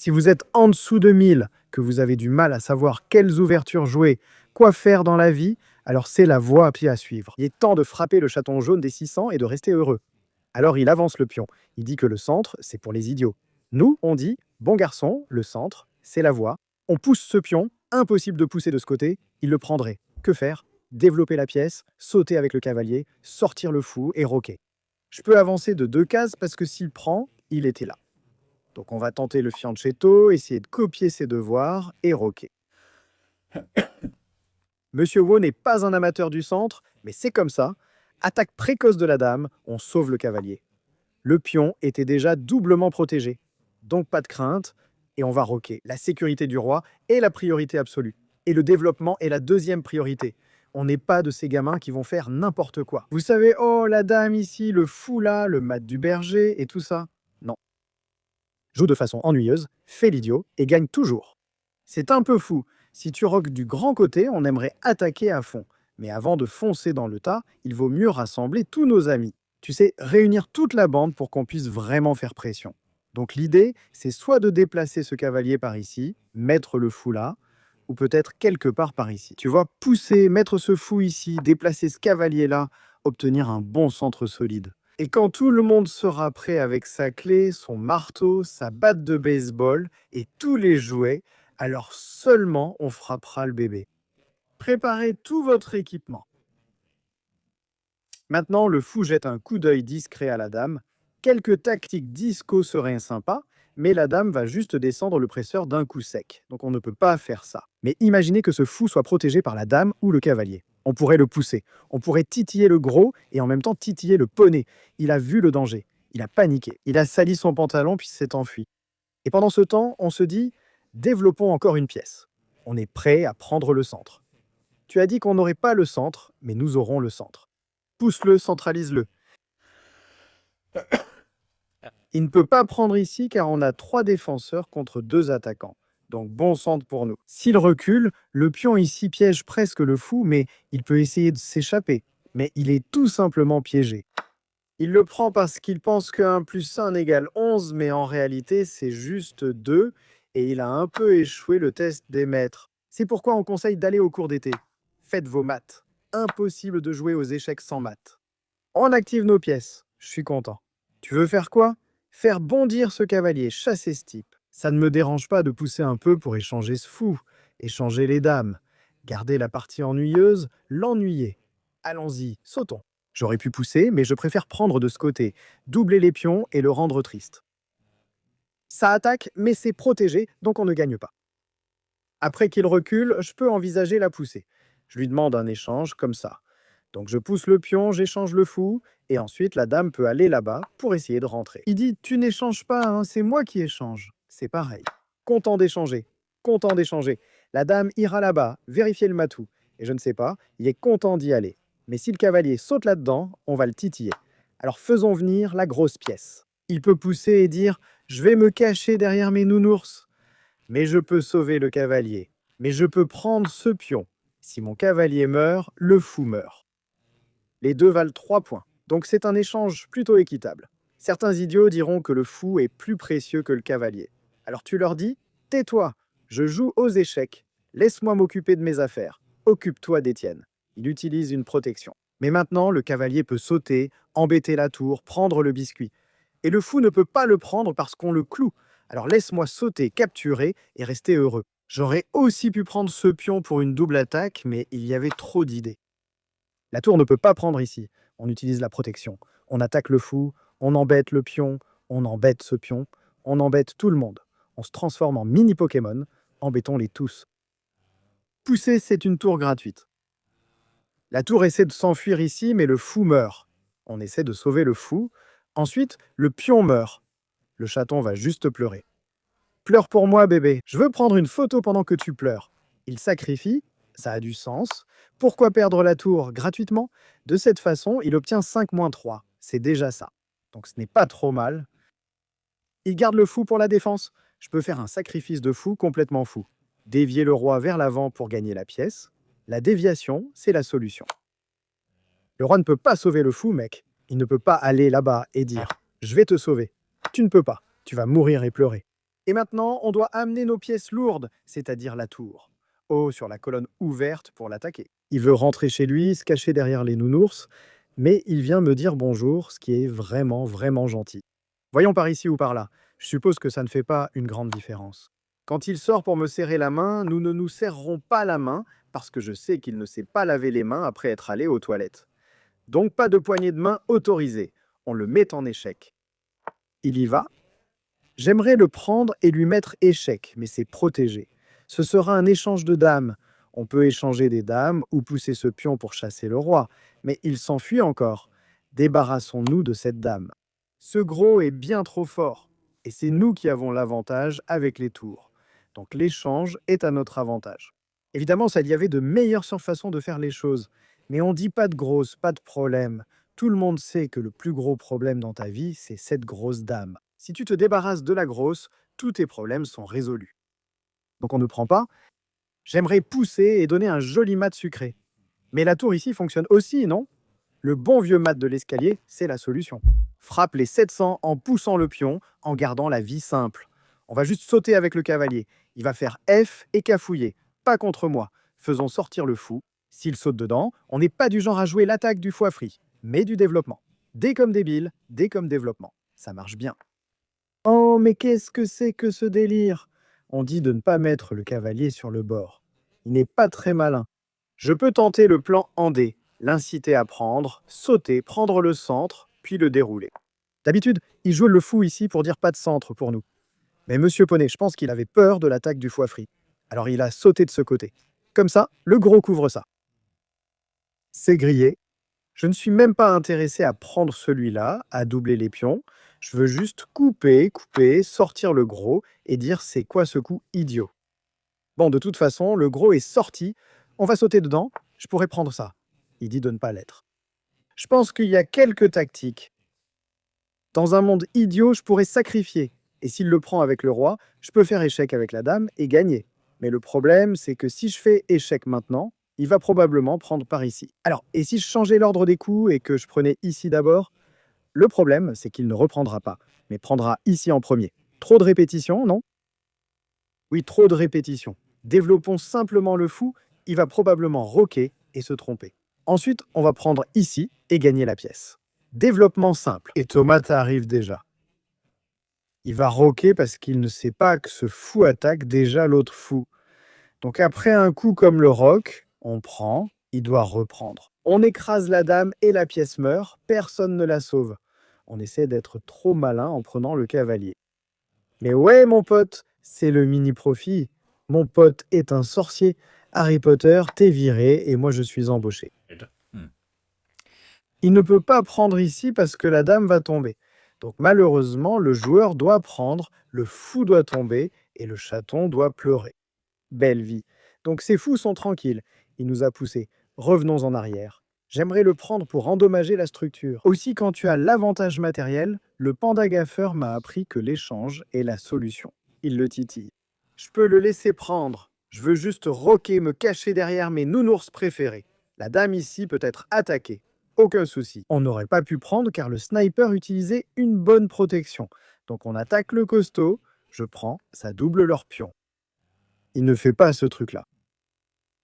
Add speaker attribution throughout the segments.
Speaker 1: Si vous êtes en dessous de 1000, que vous avez du mal à savoir quelles ouvertures jouer, quoi faire dans la vie, alors c'est la voie à pied à suivre. Il est temps de frapper le chaton jaune des 600 et de rester heureux. Alors il avance le pion. Il dit que le centre, c'est pour les idiots. Nous, on dit, bon garçon, le centre, c'est la voie. On pousse ce pion, impossible de pousser de ce côté, il le prendrait. Que faire? Développer la pièce, sauter avec le cavalier, sortir le fou et roquer. Je peux avancer de 2 cases parce que s'il prend, il était là. Donc on va tenter le fianchetto, essayer de copier ses devoirs et roquer. Monsieur Wu n'est pas un amateur du centre, mais c'est comme ça. Attaque précoce de la dame, on sauve le cavalier. Le pion était déjà doublement protégé. Donc pas de crainte, et on va roquer. La sécurité du roi est la priorité absolue. Et le développement est la deuxième priorité. On n'est pas de ces gamins qui vont faire n'importe quoi. Vous savez, oh, la dame ici, le fou là, le mat du berger et tout ça. Non. Joue de façon ennuyeuse, fais l'idiot et gagne toujours. C'est un peu fou. Si tu roques du grand côté, on aimerait attaquer à fond. Mais avant de foncer dans le tas, il vaut mieux rassembler tous nos amis. Tu sais, réunir toute la bande pour qu'on puisse vraiment faire pression. Donc l'idée, c'est soit de déplacer ce cavalier par ici, mettre le fou là, ou peut-être quelque part par ici. Tu vois, pousser, mettre ce fou ici, déplacer ce cavalier là, obtenir un bon centre solide. Et quand tout le monde sera prêt avec sa clé, son marteau, sa batte de baseball et tous les jouets, alors seulement on frappera le bébé. Préparez tout votre équipement. Maintenant, le fou jette un coup d'œil discret à la dame. Quelques tactiques disco seraient sympas, mais la dame va juste descendre le presseur d'un coup sec. Donc on ne peut pas faire ça. Mais imaginez que ce fou soit protégé par la dame ou le cavalier. On pourrait le pousser. On pourrait titiller le gros et en même temps titiller le poney. Il a vu le danger. Il a paniqué. Il a sali son pantalon puis s'est enfui. Et pendant ce temps, on se dit, développons encore une pièce. On est prêt à prendre le centre. Tu as dit qu'on n'aurait pas le centre, mais nous aurons le centre. Pousse-le, centralise-le. Il ne peut pas prendre ici car on a 3 défenseurs contre 2 attaquants. Donc bon centre pour nous. S'il recule, le pion ici piège presque le fou, mais il peut essayer de s'échapper. Mais il est tout simplement piégé. Il le prend parce qu'il pense que 1 plus 1 égale 11, mais en réalité c'est juste 2, et il a un peu échoué le test des maîtres. C'est pourquoi on conseille d'aller au cours d'été. Faites vos maths. Impossible de jouer aux échecs sans maths. On active nos pièces. Je suis content. Tu veux faire quoi? Faire bondir ce cavalier, chasser ce type. Ça ne me dérange pas de pousser un peu pour échanger ce fou, échanger les dames. Garder la partie ennuyeuse, l'ennuyer. Allons-y, sautons. J'aurais pu pousser, mais je préfère prendre de ce côté, doubler les pions et le rendre triste. Ça attaque, mais c'est protégé, donc on ne gagne pas. Après qu'il recule, je peux envisager la poussée. Je lui demande un échange comme ça. Donc je pousse le pion, j'échange le fou, et ensuite la dame peut aller là-bas pour essayer de rentrer. Il dit, tu n'échanges pas, hein, c'est moi qui échange. C'est pareil. Content d'échanger, content d'échanger. La dame ira là-bas, vérifier le matou. Et je ne sais pas, il est content d'y aller. Mais si le cavalier saute là-dedans, on va le titiller. Alors faisons venir la grosse pièce. Il peut pousser et dire, je vais me cacher derrière mes nounours. Mais je peux sauver le cavalier. Mais je peux prendre ce pion. Si mon cavalier meurt, le fou meurt. Les deux valent 3 points, donc c'est un échange plutôt équitable. Certains idiots diront que le fou est plus précieux que le cavalier. Alors tu leur dis, tais-toi, je joue aux échecs, laisse-moi m'occuper de mes affaires, occupe-toi d'Étienne. Il utilise une protection. Mais maintenant, le cavalier peut sauter, embêter la tour, prendre le biscuit. Et le fou ne peut pas le prendre parce qu'on le cloue. Alors laisse-moi sauter, capturer et rester heureux. J'aurais aussi pu prendre ce pion pour une double attaque, mais il y avait trop d'idées. La tour ne peut pas prendre ici. On utilise la protection. On attaque le fou, on embête le pion, on embête ce pion, on embête tout le monde. On se transforme en mini Pokémon, embêtons-les tous. Pousser, c'est une tour gratuite. La tour essaie de s'enfuir ici, mais le fou meurt. On essaie de sauver le fou. Ensuite, le pion meurt. Le chaton va juste pleurer. Pleure pour moi, bébé. Je veux prendre une photo pendant que tu pleures. Il sacrifie, ça a du sens. Pourquoi perdre la tour gratuitement? De cette façon, il obtient 5-3. C'est déjà ça. Donc ce n'est pas trop mal. Il garde le fou pour la défense. Je peux faire un sacrifice de fou complètement fou. Dévier le roi vers l'avant pour gagner la pièce. La déviation, c'est la solution. Le roi ne peut pas sauver le fou, mec. Il ne peut pas aller là-bas et dire « Je vais te sauver ». Tu ne peux pas. Tu vas mourir et pleurer. Et maintenant, on doit amener nos pièces lourdes, c'est-à-dire la tour. Oh, sur la colonne ouverte pour l'attaquer. Il veut rentrer chez lui, se cacher derrière les nounours, mais il vient me dire bonjour, ce qui est vraiment, vraiment gentil. Voyons par ici ou par là. Je suppose que ça ne fait pas une grande différence. Quand il sort pour me serrer la main, nous ne nous serrerons pas la main, parce que je sais qu'il ne s'est pas lavé les mains après être allé aux toilettes. Donc pas de poignée de main autorisée. On le met en échec. Il y va. J'aimerais le prendre et lui mettre échec, mais c'est protégé. Ce sera un échange de dames. On peut échanger des dames ou pousser ce pion pour chasser le roi, mais il s'enfuit encore. Débarrassons-nous de cette dame. Ce gros est bien trop fort, et c'est nous qui avons l'avantage avec les tours. Donc l'échange est à notre avantage. Évidemment, ça y avait de meilleures façons de faire les choses, mais on dit pas de grosse, pas de problème. Tout le monde sait que le plus gros problème dans ta vie, c'est cette grosse dame. Si tu te débarrasses de la grosse, tous tes problèmes sont résolus. Donc on ne prend pas. J'aimerais pousser et donner un joli mat sucré. Mais la tour ici fonctionne aussi, non? Le bon vieux mat de l'escalier, c'est la solution. Frappe les 700 en poussant le pion, en gardant la vie simple. On va juste sauter avec le cavalier. Il va faire F et cafouiller. Pas contre moi. Faisons sortir le fou. S'il saute dedans, on n'est pas du genre à jouer l'attaque du foie frit, mais du développement. D comme débile, D comme développement. Ça marche bien. Oh, mais qu'est-ce que c'est que ce délire? On dit de ne pas mettre le cavalier sur le bord. Il n'est pas très malin. Je peux tenter le plan en D, l'inciter à prendre, sauter, prendre le centre, puis le dérouler. D'habitude, il joue le fou ici pour dire pas de centre pour nous. Mais Monsieur Poney, je pense qu'il avait peur de l'attaque du foie frit. Alors il a sauté de ce côté. Comme ça, le gros couvre ça. C'est grillé. Je ne suis même pas intéressé à prendre celui-là, à doubler les pions. Je veux juste couper, sortir le gros et dire c'est quoi ce coup idiot. Bon, de toute façon, le gros est sorti. On va sauter dedans. Je pourrais prendre ça. Il dit de ne pas l'être. Je pense qu'il y a quelques tactiques. Dans un monde idiot, je pourrais sacrifier. Et s'il le prend avec le roi, je peux faire échec avec la dame et gagner. Mais le problème, c'est que si je fais échec maintenant, il va probablement prendre par ici. Alors, et si je changeais l'ordre des coups et que je prenais ici d'abord? Le problème, c'est qu'il ne reprendra pas, mais prendra ici en premier. Trop de répétitions, non? Oui, trop de répétitions. Développons simplement le fou, il va probablement roquer et se tromper. Ensuite, on va prendre ici et gagner la pièce. Développement simple. Et Tomate arrive déjà. Il va roquer parce qu'il ne sait pas que ce fou attaque déjà l'autre fou. Donc après un coup comme le roc, on prend, il doit reprendre. On écrase la dame et la pièce meurt, personne ne la sauve. On essaie d'être trop malin en prenant le cavalier. Mais ouais, mon pote, c'est le mini-profit. Mon pote est un sorcier. Harry Potter, t'es viré et moi je suis embauché. Il ne peut pas prendre ici parce que la dame va tomber. Donc malheureusement, le joueur doit prendre, le fou doit tomber et le chaton doit pleurer. Belle vie. Donc ces fous sont tranquilles. Il nous a poussés. Revenons en arrière. J'aimerais le prendre pour endommager la structure. Aussi, quand tu as l'avantage matériel, le panda gaffeur m'a appris que l'échange est la solution. Il le titille. Je peux le laisser prendre. Je veux juste roquer, me cacher derrière mes nounours préférés. La dame ici peut être attaquée. Aucun souci. On n'aurait pas pu prendre car le sniper utilisait une bonne protection. Donc on attaque le costaud. Je prends, ça double leur pion. Il ne fait pas ce truc-là.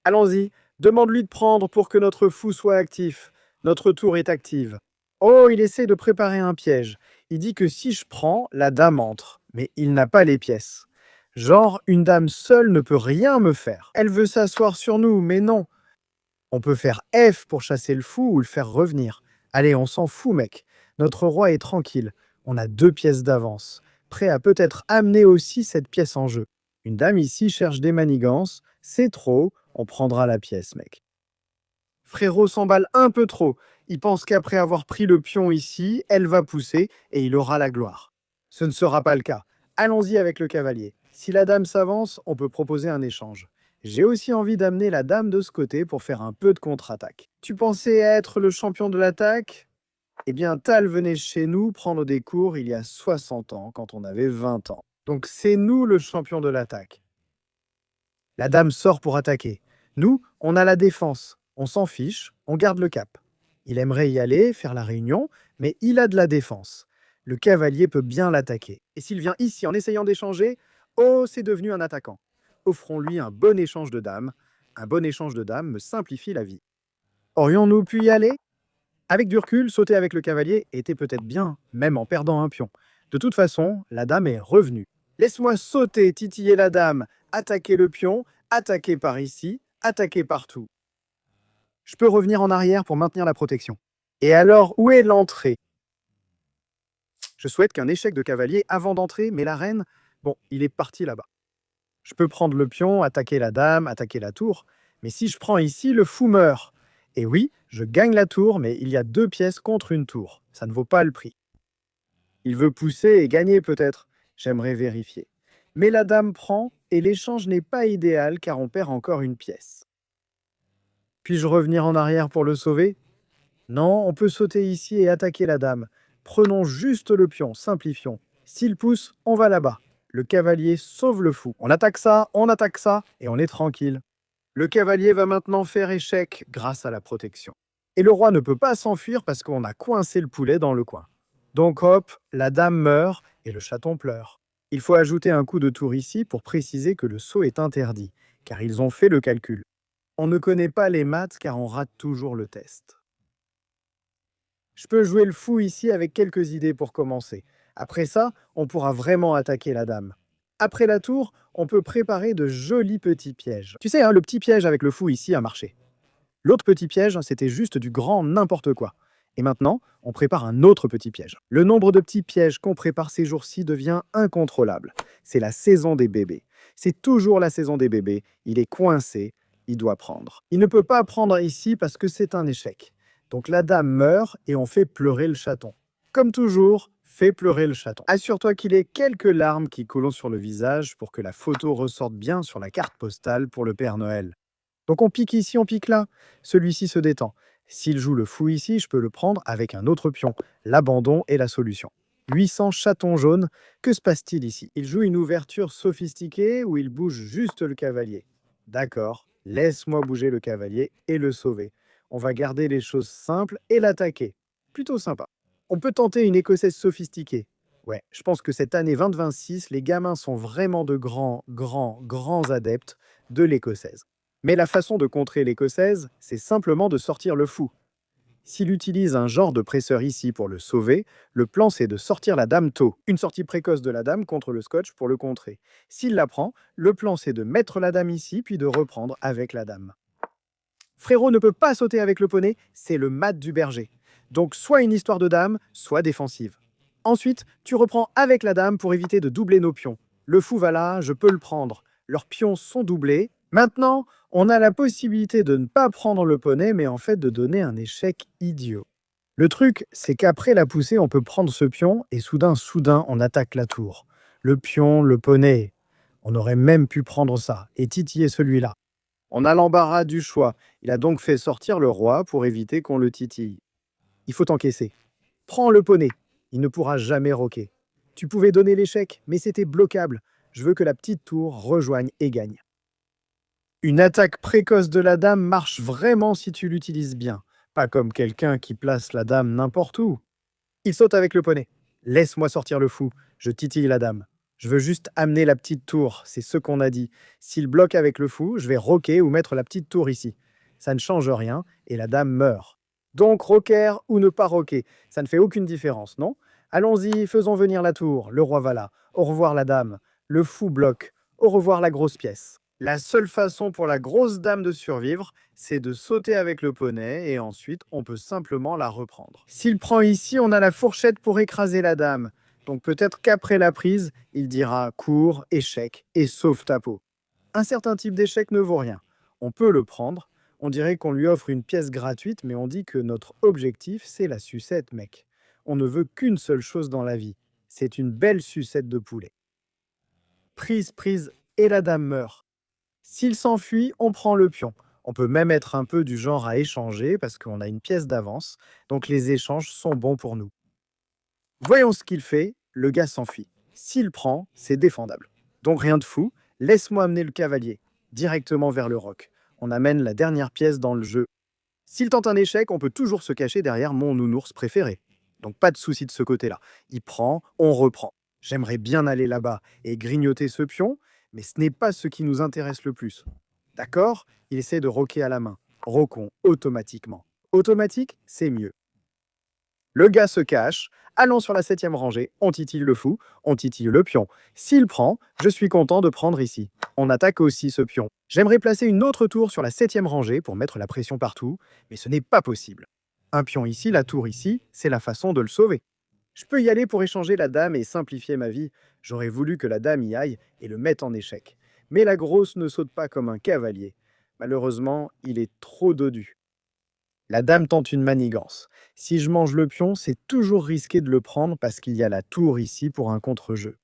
Speaker 1: Allons-y, demande-lui de prendre pour que notre fou soit actif. Notre tour est active. Oh, il essaie de préparer un piège. Il dit que si je prends, la dame entre. Mais il n'a pas les pièces. Genre, une dame seule ne peut rien me faire. Elle veut s'asseoir sur nous, mais non. On peut faire F pour chasser le fou ou le faire revenir. Allez, on s'en fout, mec. Notre roi est tranquille. On a 2 pièces d'avance. Prêt à peut-être amener aussi cette pièce en jeu. Une dame ici cherche des manigances. C'est trop, on prendra la pièce, mec. Frérot s'emballe un peu trop. Il pense qu'après avoir pris le pion ici, elle va pousser et il aura la gloire. Ce ne sera pas le cas. Allons-y avec le cavalier. Si la dame s'avance, on peut proposer un échange. J'ai aussi envie d'amener la dame de ce côté pour faire un peu de contre-attaque. Tu pensais être le champion de l'attaque? Eh bien, Tal venait chez nous prendre des cours il y a 60 ans, quand on avait 20 ans. Donc c'est nous le champion de l'attaque. La dame sort pour attaquer. Nous, on a la défense. On s'en fiche, on garde le cap. Il aimerait y aller, faire la réunion, mais il a de la défense. Le cavalier peut bien l'attaquer. Et s'il vient ici en essayant d'échanger, Oh, c'est devenu un attaquant. Offrons-lui un bon échange de dames. Un bon échange de dames me simplifie la vie. Aurions-nous pu y aller? Avec du recul, sauter avec le cavalier était peut-être bien, même en perdant un pion. De toute façon, la dame est revenue. Laisse-moi sauter, titiller la dame, attaquer le pion, attaquer par ici, attaquer partout. Je peux revenir en arrière pour maintenir la protection. Et alors, où est l'entrée? Je souhaite qu'un échec de cavalier avant d'entrer, mais la reine, bon, il est parti là-bas. Je peux prendre le pion, attaquer la dame, attaquer la tour, mais si je prends ici, le fou meurt. Et oui, je gagne la tour, mais il y a 2 pièces contre une tour. Ça ne vaut pas le prix. Il veut pousser et gagner peut-être. J'aimerais vérifier. Mais la dame prend, et l'échange n'est pas idéal car on perd encore une pièce. Puis-je revenir en arrière pour le sauver? Non, on peut sauter ici et attaquer la dame. Prenons juste le pion, simplifions. S'il pousse, on va là-bas. Le cavalier sauve le fou. On attaque ça, et on est tranquille. Le cavalier va maintenant faire échec grâce à la protection. Et le roi ne peut pas s'enfuir parce qu'on a coincé le poulet dans le coin. Donc hop, la dame meurt et le chaton pleure. Il faut ajouter un coup de tour ici pour préciser que le saut est interdit, car ils ont fait le calcul. On ne connaît pas les maths car on rate toujours le test. Je peux jouer le fou ici avec quelques idées pour commencer. Après ça, on pourra vraiment attaquer la dame. Après la tour, on peut préparer de jolis petits pièges. Tu sais, hein, le petit piège avec le fou ici a marché. L'autre petit piège, c'était juste du grand n'importe quoi. Et maintenant, on prépare un autre petit piège. Le nombre de petits pièges qu'on prépare ces jours-ci devient incontrôlable. C'est la saison des bébés. C'est toujours la saison des bébés. Il est coincé, il doit prendre. Il ne peut pas prendre ici parce que c'est un échec. Donc la dame meurt et on fait pleurer le chaton. Comme toujours, fais pleurer le chaton. Assure-toi qu'il ait quelques larmes qui coulent sur le visage pour que la photo ressorte bien sur la carte postale pour le Père Noël. Donc on pique ici, on pique là. Celui-ci se détend. S'il joue le fou ici, je peux le prendre avec un autre pion. L'abandon est la solution. 800 chatons jaunes, que se passe-t-il ici? Il joue une ouverture sophistiquée ou il bouge juste le cavalier? D'accord, laisse-moi bouger le cavalier et le sauver. On va garder les choses simples et l'attaquer. Plutôt sympa. On peut tenter une écossaise sophistiquée. Ouais, je pense que cette année 2026, les gamins sont vraiment de grands adeptes de l'écossaise. Mais la façon de contrer l'écossaise, c'est simplement de sortir le fou. S'il utilise un genre de presseur ici pour le sauver, le plan c'est de sortir la dame tôt. Une sortie précoce de la dame contre le scotch pour le contrer. S'il la prend, le plan c'est de mettre la dame ici puis de reprendre avec la dame. Frérot ne peut pas sauter avec le poney, c'est le mat du berger. Donc soit une histoire de dame, soit défensive. Ensuite, tu reprends avec la dame pour éviter de doubler nos pions. Le fou va là, je peux le prendre. Leurs pions sont doublés. Maintenant, on a la possibilité de ne pas prendre le poney, mais en fait de donner un échec idiot. Le truc, c'est qu'après la poussée, on peut prendre ce pion et soudain, on attaque la tour. Le pion, le poney. On aurait même pu prendre ça et titiller celui-là. On a l'embarras du choix. Il a donc fait sortir le roi pour éviter qu'on le titille. Il faut encaisser. Prends le poney. Il ne pourra jamais roquer. Tu pouvais donner l'échec, mais c'était bloquable. Je veux que la petite tour rejoigne et gagne. Une attaque précoce de la dame marche vraiment si tu l'utilises bien. Pas comme quelqu'un qui place la dame n'importe où. Il saute avec le poney. Laisse-moi sortir le fou. Je titille la dame. Je veux juste amener la petite tour, c'est ce qu'on a dit. S'il bloque avec le fou, je vais roquer ou mettre la petite tour ici. Ça ne change rien et la dame meurt. Donc roquer ou ne pas roquer, ça ne fait aucune différence, non? Allons-y, faisons venir la tour. Le roi va là. Au revoir la dame. Le fou bloque. Au revoir la grosse pièce. La seule façon pour la grosse dame de survivre, c'est de sauter avec le poney et ensuite on peut simplement la reprendre. S'il prend ici, on a la fourchette pour écraser la dame. Donc peut-être qu'après la prise, il dira cours, échec et sauve ta peau. Un certain type d'échec ne vaut rien. On peut le prendre. On dirait qu'on lui offre une pièce gratuite, mais on dit que notre objectif, c'est la sucette, mec. On ne veut qu'une seule chose dans la vie. C'est une belle sucette de poulet. Prise, et la dame meurt. S'il s'enfuit, on prend le pion. On peut même être un peu du genre à échanger parce qu'on a une pièce d'avance, donc les échanges sont bons pour nous. Voyons ce qu'il fait, le gars s'enfuit. S'il prend, c'est défendable. Donc rien de fou, laisse-moi amener le cavalier, directement vers le roc. On amène la dernière pièce dans le jeu. S'il tente un échec, on peut toujours se cacher derrière mon nounours préféré. Donc pas de souci de ce côté-là. Il prend, on reprend. J'aimerais bien aller là-bas et grignoter ce pion, mais ce n'est pas ce qui nous intéresse le plus. D'accord? Il essaie de roquer à la main. Roquons automatiquement. Automatique, c'est mieux. Le gars se cache. Allons sur la 7e rangée. On titille le fou. On titille le pion. S'il prend, je suis content de prendre ici. On attaque aussi ce pion. J'aimerais placer une autre tour sur la 7e rangée pour mettre la pression partout, mais ce n'est pas possible. Un pion ici, la tour ici, c'est la façon de le sauver. Je peux y aller pour échanger la dame et simplifier ma vie. J'aurais voulu que la dame y aille et le mette en échec. Mais la grosse ne saute pas comme un cavalier. Malheureusement, il est trop dodu. La dame tente une manigance. Si je mange le pion, c'est toujours risqué de le prendre parce qu'il y a la tour ici pour un contre-jeu.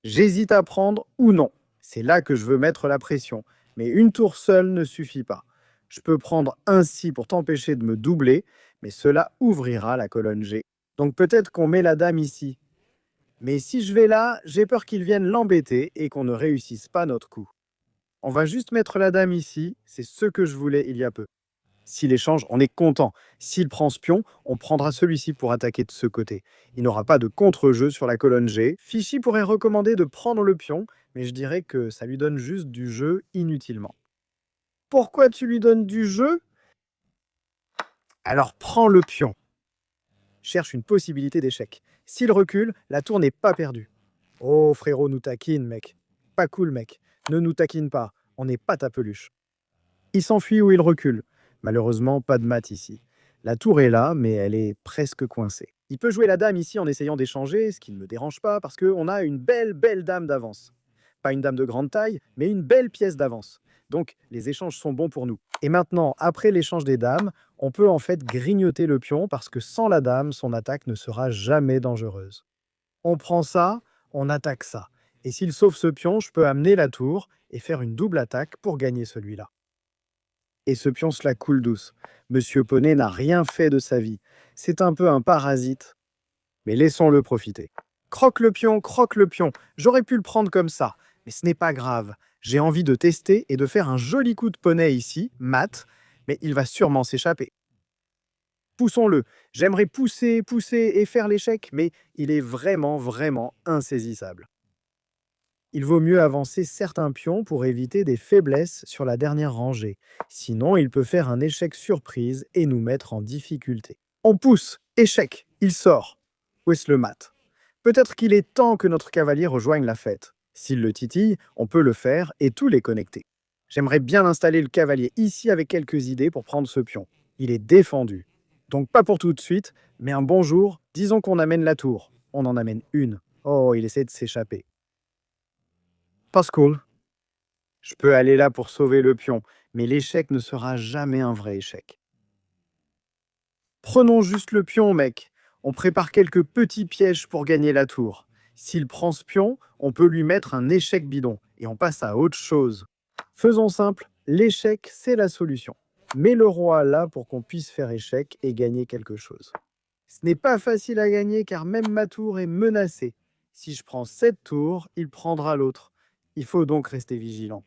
Speaker 1: J'hésite à prendre ou non. C'est là que je veux mettre la pression. Mais une tour seule ne suffit pas. Je peux prendre ainsi pour t'empêcher de me doubler, mais cela ouvrira la colonne G. Donc peut-être qu'on met la dame ici. Mais si je vais là, j'ai peur qu'ils viennent l'embêter et qu'on ne réussisse pas notre coup. On va juste mettre la dame ici, c'est ce que je voulais il y a peu. S'il échange, on est content. S'il prend ce pion, on prendra celui-ci pour attaquer de ce côté. Il n'aura pas de contre-jeu sur la colonne G. Fichy pourrait recommander de prendre le pion, mais je dirais que ça lui donne juste du jeu inutilement. Pourquoi tu lui donnes du jeu? Alors prends le pion. Cherche une possibilité d'échec. S'il recule, la tour n'est pas perdue. Oh frérot, nous taquine, mec. Pas cool, mec. Ne nous taquine pas. On n'est pas ta peluche. Il s'enfuit ou il recule. Malheureusement, pas de mat ici. La tour est là, mais elle est presque coincée. Il peut jouer la dame ici en essayant d'échanger, ce qui ne me dérange pas, parce qu'on a une belle dame d'avance. Pas une dame de grande taille, mais une belle pièce d'avance. Donc, les échanges sont bons pour nous. Et maintenant, après l'échange des dames, on peut en fait grignoter le pion, parce que sans la dame, son attaque ne sera jamais dangereuse. On prend ça, on attaque ça. Et s'il sauve ce pion, je peux amener la tour et faire une double attaque pour gagner celui-là. Et ce pion se la coule douce. Monsieur Poney n'a rien fait de sa vie. C'est un peu un parasite. Mais laissons-le profiter. Croque le pion, croque le pion. J'aurais pu le prendre comme ça. Mais ce n'est pas grave. J'ai envie de tester et de faire un joli coup de poney ici, mat, mais il va sûrement s'échapper. Poussons-le. J'aimerais pousser et faire l'échec, mais il est vraiment insaisissable. Il vaut mieux avancer certains pions pour éviter des faiblesses sur la dernière rangée. Sinon, il peut faire un échec surprise et nous mettre en difficulté. On pousse, échec, il sort. Où est-ce le mat? Peut-être qu'il est temps que notre cavalier rejoigne la fête. S'il le titille, on peut le faire et tous les connecter. J'aimerais bien installer le cavalier ici avec quelques idées pour prendre ce pion. Il est défendu. Donc pas pour tout de suite, mais un bon jour, disons qu'on amène la tour. On en amène une. Oh, il essaie de s'échapper. Pas cool. Je peux aller là pour sauver le pion, mais l'échec ne sera jamais un vrai échec. Prenons juste le pion, mec. On prépare quelques petits pièges pour gagner la tour. S'il prend ce pion, on peut lui mettre un échec bidon, et on passe à autre chose. Faisons simple, l'échec, c'est la solution. Mets le roi là pour qu'on puisse faire échec et gagner quelque chose. Ce n'est pas facile à gagner car même ma tour est menacée. Si je prends cette tour, il prendra l'autre. Il faut donc rester vigilant.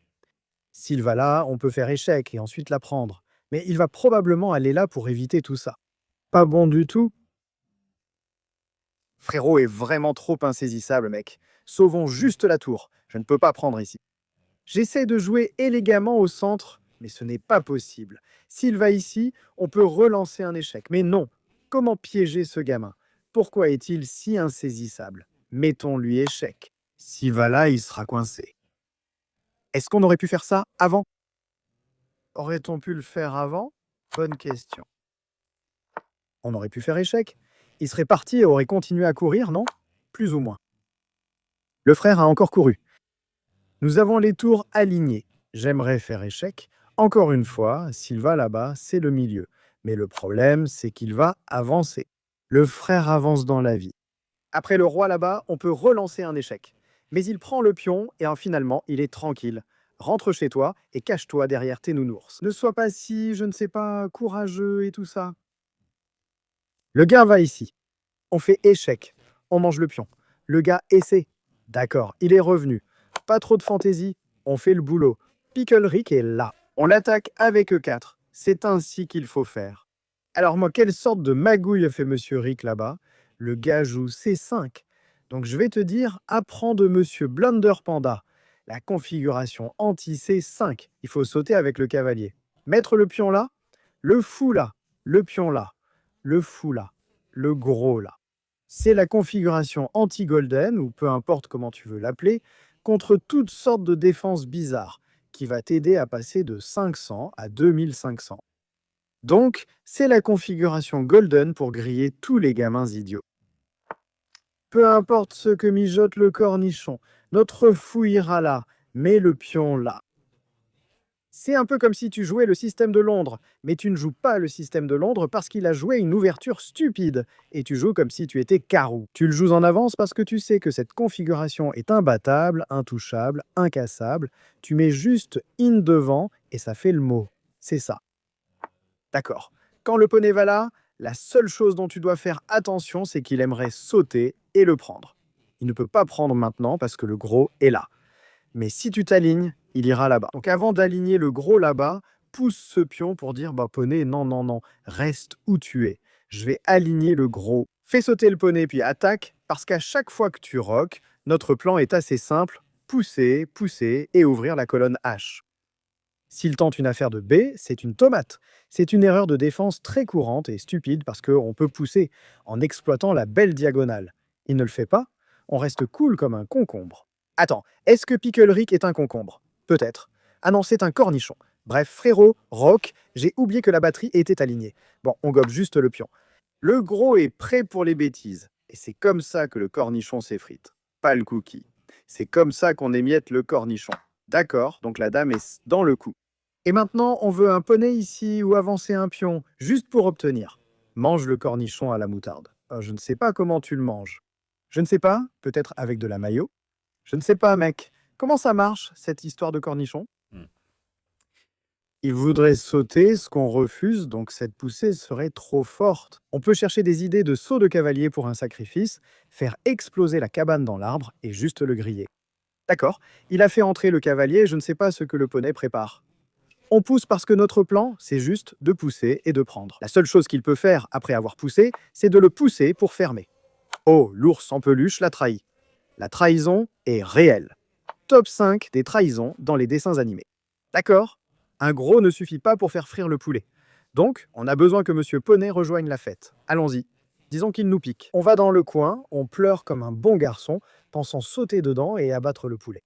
Speaker 1: S'il va là, on peut faire échec et ensuite la prendre. Mais il va probablement aller là pour éviter tout ça. Pas bon du tout. Frérot est vraiment trop insaisissable, mec. Sauvons juste la tour. Je ne peux pas prendre ici. J'essaie de jouer élégamment au centre, mais ce n'est pas possible. S'il va ici, on peut relancer un échec. Mais non. Comment piéger ce gamin? Pourquoi est-il si insaisissable? Mettons-lui échec. S'il va là, il sera coincé. Est-ce qu'on aurait pu faire ça avant? Aurait-on pu le faire avant? Bonne question. On aurait pu faire échec. Il serait parti et aurait continué à courir, non? Plus ou moins. Le frère a encore couru. Nous avons les tours alignées. J'aimerais faire échec. Encore une fois, s'il va là-bas, c'est le milieu. Mais le problème, c'est qu'il va avancer. Le frère avance dans la vie. Après le roi là-bas, on peut relancer un échec. Mais il prend le pion et finalement, il est tranquille. Rentre chez toi et cache-toi derrière tes nounours. Ne sois pas si, je ne sais pas, courageux et tout ça. Le gars va ici. On fait échec. On mange le pion. Le gars essaie. D'accord, il est revenu. Pas trop de fantaisie. On fait le boulot. Pickle Rick est là. On l'attaque avec E4. C'est ainsi qu'il faut faire. Alors moi, quelle sorte de magouille fait Monsieur Rick là-bas? Le gars joue C5. Donc je vais te dire, apprends de Monsieur Blunder Panda. La configuration anti-C5. Il faut sauter avec le cavalier. Mettre le pion là, le fou là, le pion là, le fou là, le gros là. C'est la configuration anti-golden, ou peu importe comment tu veux l'appeler, contre toutes sortes de défenses bizarres, qui va t'aider à passer de 500 à 2500. Donc, c'est la configuration golden pour griller tous les gamins idiots. Peu importe ce que mijote le cornichon, notre fou ira là, mais le pion là. C'est un peu comme si tu jouais le système de Londres, mais tu ne joues pas le système de Londres parce qu'il a joué une ouverture stupide, et tu joues comme si tu étais carreau. Tu le joues en avance parce que tu sais que cette configuration est imbattable, intouchable, incassable. Tu mets juste in devant et ça fait le mot. C'est ça. D'accord. Quand le poney va là, la seule chose dont tu dois faire attention, c'est qu'il aimerait sauter et le prendre. Il ne peut pas prendre maintenant parce que le gros est là. Mais si tu t'alignes, il ira là-bas. Donc avant d'aligner le gros là-bas, pousse ce pion pour dire bah poney, non, non, non, reste où tu es. Je vais aligner le gros. Fais sauter le poney puis attaque, parce qu'à chaque fois que tu roques, notre plan est assez simple, pousser, pousser et ouvrir la colonne H. S'il tente une affaire de B, c'est une tomate. C'est une erreur de défense très courante et stupide parce qu'on peut pousser en exploitant la belle diagonale. Il ne le fait pas, on reste cool comme un concombre. Attends, est-ce que Pickle Rick est un concombre? Peut-être. Ah non, c'est un cornichon. Bref, frérot, rock, j'ai oublié que la batterie était alignée. Bon, on gobe juste le pion. Le gros est prêt pour les bêtises. Et c'est comme ça que le cornichon s'effrite. Pas le cookie. C'est comme ça qu'on émiette le cornichon. D'accord, donc la dame est dans le coup. Et maintenant, on veut un poney ici ou avancer un pion, juste pour obtenir. Mange le cornichon à la moutarde. Je ne sais pas comment tu le manges. Je ne sais pas, peut-être avec de la mayo? Je ne sais pas, mec. Comment ça marche, cette histoire de cornichon? Il voudrait sauter, ce qu'on refuse, donc cette poussée serait trop forte. On peut chercher des idées de saut de cavalier pour un sacrifice, faire exploser la cabane dans l'arbre et juste le griller. D'accord, il a fait entrer le cavalier, je ne sais pas ce que le poney prépare. On pousse parce que notre plan, c'est juste de pousser et de prendre. La seule chose qu'il peut faire après avoir poussé, c'est de le pousser pour fermer. Oh, l'ours en peluche l'a trahi. La trahison est réelle. Top 5 des trahisons dans les dessins animés. D'accord? Un gros ne suffit pas pour faire frire le poulet. Donc, on a besoin que Monsieur Poney rejoigne la fête. Allons-y. Disons qu'il nous pique. On va dans le coin, on pleure comme un bon garçon, pensant sauter dedans et abattre le poulet.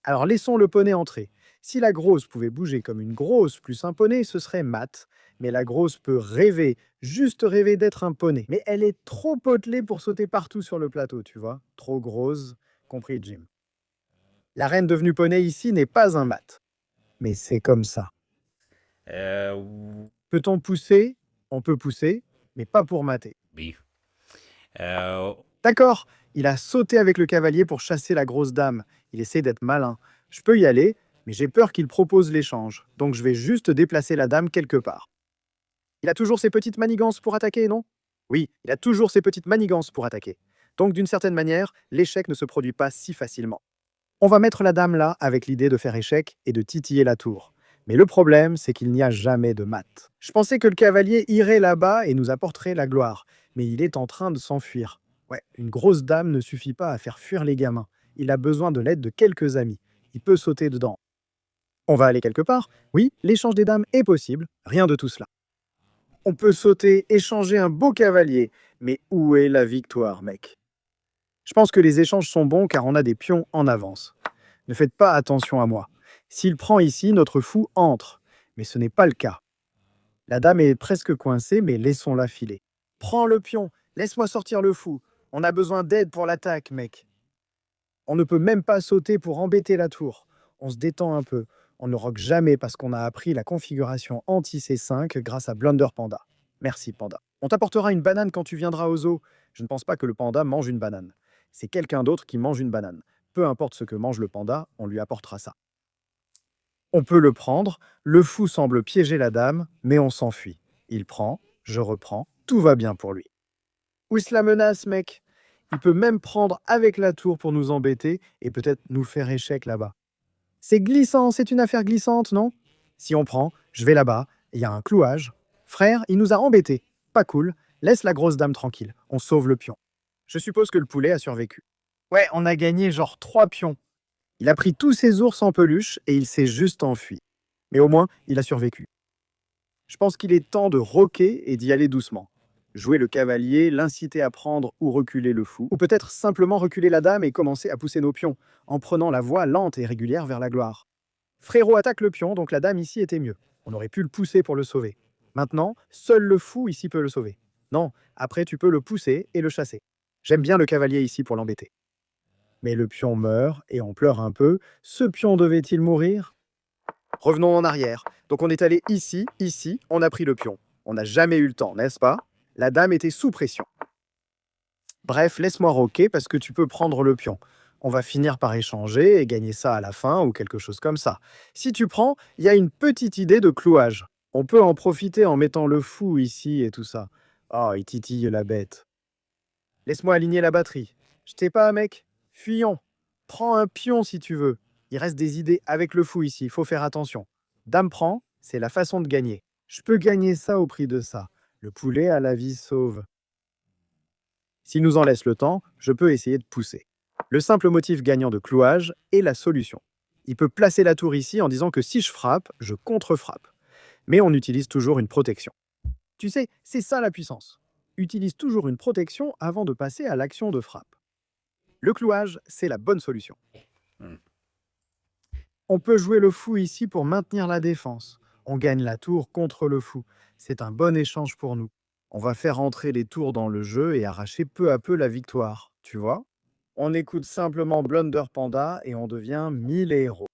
Speaker 1: Alors laissons le poney entrer. Si la grosse pouvait bouger comme une grosse plus un poney, ce serait mat. Mais la grosse peut rêver, juste rêver d'être un poney. Mais elle est trop potelée pour sauter partout sur le plateau, tu vois. Trop grosse, compris Jim. La reine devenue poney ici n'est pas un mat. Mais c'est comme ça. Peut-on pousser? On peut pousser, mais pas pour mater.
Speaker 2: Oui.
Speaker 1: D'accord, il a sauté avec le cavalier pour chasser la grosse dame. Il essaie d'être malin. Je peux y aller, mais j'ai peur qu'il propose l'échange. Donc je vais juste déplacer la dame quelque part. Il a toujours ses petites manigances pour attaquer, non? Oui, il a toujours ses petites manigances pour attaquer. Donc d'une certaine manière, l'échec ne se produit pas si facilement. On va mettre la dame là avec l'idée de faire échec et de titiller la tour. Mais le problème, c'est qu'il n'y a jamais de mat. Je pensais que le cavalier irait là-bas et nous apporterait la gloire, mais il est en train de s'enfuir. Ouais, une grosse dame ne suffit pas à faire fuir les gamins. Il a besoin de l'aide de quelques amis. Il peut sauter dedans. On va aller quelque part? Oui, l'échange des dames est possible. Rien de tout cela. On peut sauter, échanger un beau cavalier. Mais où est la victoire, mec? Je pense que les échanges sont bons car on a des pions en avance. Ne faites pas attention à moi. S'il prend ici, notre fou entre. Mais ce n'est pas le cas. La dame est presque coincée, mais laissons-la filer. Prends le pion, laisse-moi sortir le fou. On a besoin d'aide pour l'attaque, mec. On ne peut même pas sauter pour embêter la tour. On se détend un peu. On ne rock jamais parce qu'on a appris la configuration anti-C5 grâce à Blunder Panda. Merci, Panda. On t'apportera une banane quand tu viendras au zoo. Je ne pense pas que le panda mange une banane. C'est quelqu'un d'autre qui mange une banane. Peu importe ce que mange le panda, on lui apportera ça. On peut le prendre, le fou semble piéger la dame, mais on s'enfuit. Il prend, je reprends, tout va bien pour lui. Où est-ce la menace, mec? Il peut même prendre avec la tour pour nous embêter et peut-être nous faire échec là-bas. C'est glissant, c'est une affaire glissante, non? Si on prend, je vais là-bas, il y a un clouage. Frère, il nous a embêtés. Pas cool, laisse la grosse dame tranquille, on sauve le pion. Je suppose que le poulet a survécu. Ouais, on a gagné genre 3 pions. Il a pris tous ses ours en peluche et il s'est juste enfui. Mais au moins, il a survécu. Je pense qu'il est temps de roquer et d'y aller doucement. Jouer le cavalier, l'inciter à prendre ou reculer le fou, ou peut-être simplement reculer la dame et commencer à pousser nos pions, en prenant la voie lente et régulière vers la gloire. Frérot attaque le pion, donc la dame ici était mieux. On aurait pu le pousser pour le sauver. Maintenant, seul le fou ici peut le sauver. Non, après tu peux le pousser et le chasser. J'aime bien le cavalier ici pour l'embêter. Mais le pion meurt et on pleure un peu. Ce pion devait-il mourir? Revenons en arrière. Donc on est allé ici, on a pris le pion. On n'a jamais eu le temps, n'est-ce pas? La dame était sous pression. Bref, laisse-moi roquer parce que tu peux prendre le pion. On va finir par échanger et gagner ça à la fin ou quelque chose comme ça. Si tu prends, il y a une petite idée de clouage. On peut en profiter en mettant le fou ici et tout ça. Oh, il titille la bête. Laisse-moi aligner la batterie. Je t'ai pas, mec? Fuyons. Prends un pion si tu veux. Il reste des idées avec le fou ici, faut faire attention. Dame prend, c'est la façon de gagner. Je peux gagner ça au prix de ça. Le poulet a la vie sauve. S'il nous en laisse le temps, je peux essayer de pousser. Le simple motif gagnant de clouage est la solution. Il peut placer la tour ici en disant que si je frappe, je contre-frappe. Mais on utilise toujours une protection. Tu sais, c'est ça la puissance. Utilise toujours une protection avant de passer à l'action de frappe. Le clouage, c'est la bonne solution. On peut jouer le fou ici pour maintenir la défense. On gagne la tour contre le fou. C'est un bon échange pour nous. On va faire entrer les tours dans le jeu et arracher peu à peu la victoire, tu vois? On écoute simplement Blunder Panda et on devient 1000 héros.